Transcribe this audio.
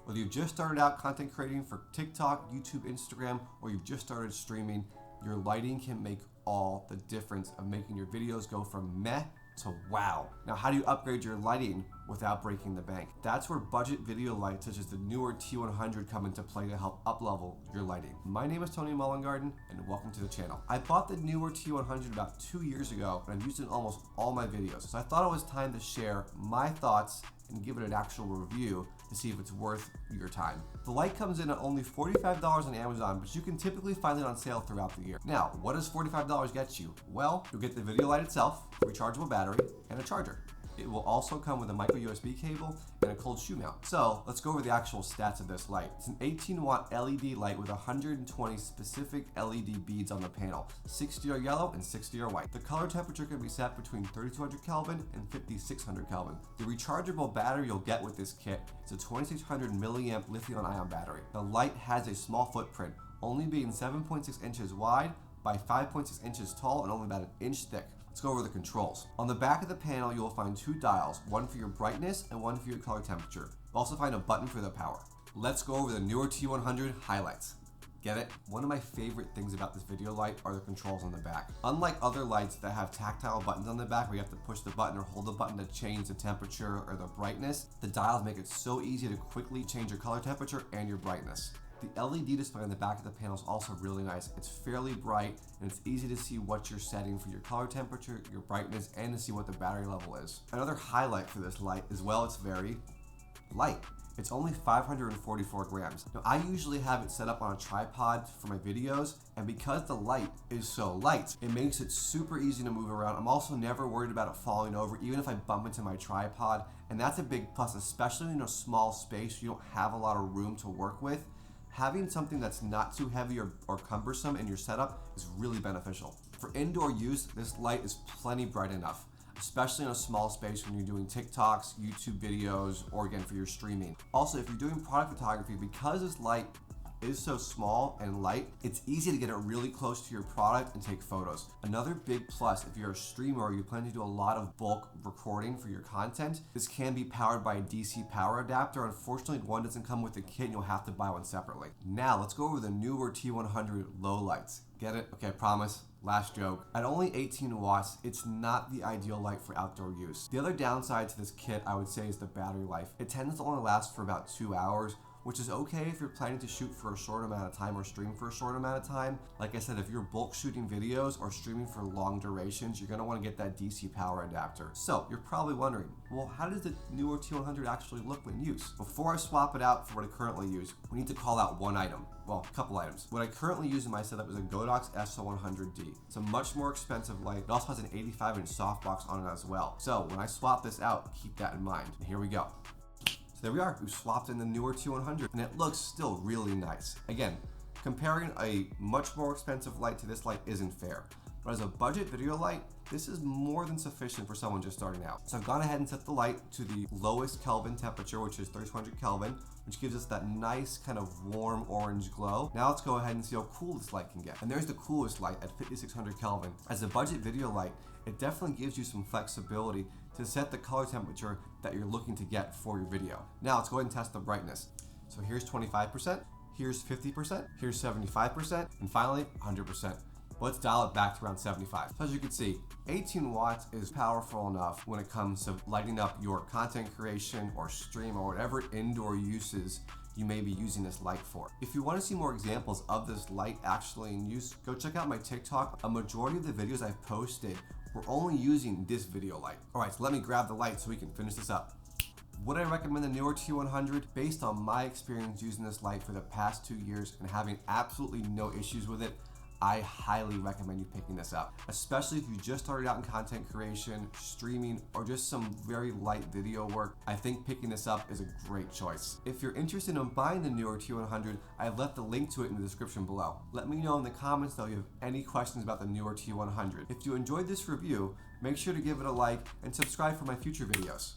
Whether you've just started out content creating for TikTok, YouTube, Instagram, or you've just started streaming, your lighting can make all the difference of making your videos go from meh to wow. Now, how do you upgrade your lighting without breaking the bank? That's where budget video lights such as the Neewer T100 come into play to help up-level your lighting. My name is Tony Mullengarden, and welcome to the channel. I bought the Neewer T100 about 2 years ago, and I've used it in almost all my videos. So I thought it was time to share my thoughts and give it an actual review to see if it's worth your time. The light comes in at only $45 on Amazon, but you can typically find it on sale throughout the year. Now, what does $45 get you? Well, you'll get the video light itself, a rechargeable battery, and a charger. It will also come with a micro USB cable and a cold shoe mount. So let's go over the actual stats of this light. It's an 18-watt LED light with 120 specific LED beads on the panel. 60 are yellow and 60 are white. The color temperature can be set between 3200 Kelvin and 5600 Kelvin. The rechargeable battery you'll get with this kit is a 2600 milliamp lithium-ion battery. The light has a small footprint, only being 7.6 inches wide by 5.6 inches tall and only about an inch thick. Let's go over the controls. On the back of the panel, you will find two dials, one for your brightness and one for your color temperature. You'll also find a button for the power. Let's go over the Neewer T100 highlights. Get it? One of my favorite things about this video light are the controls on the back. Unlike other lights that have tactile buttons on the back where you have to push the button or hold the button to change the temperature or the brightness, the dials make it so easy to quickly change your color temperature and your brightness. The LED display on the back of the panel is also really nice. It's fairly bright and it's easy to see what you're setting for your color temperature, your brightness, and to see what the battery level is. Another highlight for this light is, well, it's very light. It's only 544 grams. Now, I usually have it set up on a tripod for my videos, and because the light is so light, it makes it super easy to move around. I'm also never worried about it falling over, even if I bump into my tripod, and that's a big plus, especially in a small space. You don't have a lot of room to work with. Having something that's not too heavy or cumbersome in your setup is really beneficial. For indoor use, this light is plenty bright enough, especially in a small space when you're doing TikToks, YouTube videos, or again for your streaming. Also, if you're doing product photography, because this light is so small and light, it's easy to get it really close to your product and take photos. Another big plus, if you're a streamer or you plan to do a lot of bulk recording for your content, this can be powered by a DC power adapter. Unfortunately, one doesn't come with the kit and you'll have to buy one separately. Now let's go over the Neewer T100 low lights. Get it? Okay, promise. Last joke. At only 18 watts, it's not the ideal light for outdoor use. The other downside to this kit, I would say, is the battery life. It tends to only last for about 2 hours, which is okay if you're planning to shoot for a short amount of time or stream for a short amount of time. Like I said, if you're bulk shooting videos or streaming for long durations, you're gonna wanna get that DC power adapter. So you're probably wondering, well, how does the Neewer T100 actually look when used? Before I swap it out for what I currently use, we need to call out one item. Well, a couple items. What I currently use in my setup is a Godox SO100D. It's a much more expensive light. It also has an 85-inch softbox on it as well. So when I swap this out, keep that in mind. And here we go. So there we are, we've swapped in the Neewer T100 and it looks still really nice. Again, comparing a much more expensive light to this light isn't fair. But as a budget video light, this is more than sufficient for someone just starting out. So I've gone ahead and set the light to the lowest Kelvin temperature, which is 3200 Kelvin, which gives us that nice kind of warm orange glow. Now let's go ahead and see how cool this light can get. And there's the coolest light at 5600 Kelvin. As a budget video light, it definitely gives you some flexibility to set the color temperature that you're looking to get for your video. Now let's go ahead and test the brightness. So here's 25%, here's 50%, here's 75%, and finally 100%. Let's dial it back to around 75. So as you can see, 18 watts is powerful enough when it comes to lighting up your content creation or stream or whatever indoor uses you may be using this light for. If you want to see more examples of this light actually in use, go check out my TikTok. A majority of the videos I've posted were only using this video light. All right, so let me grab the light so we can finish this up. Would I recommend the Neewer T100? Based on my experience using this light for the past 2 years and having absolutely no issues with it, I highly recommend you picking this up, especially if you just started out in content creation, streaming, or just some very light video work. I think picking this up is a great choice. If you're interested in buying the Neewer T100, I've left the link to it in the description below. Let me know in the comments though if you have any questions about the Neewer T100. If you enjoyed this review, make sure to give it a like and subscribe for my future videos.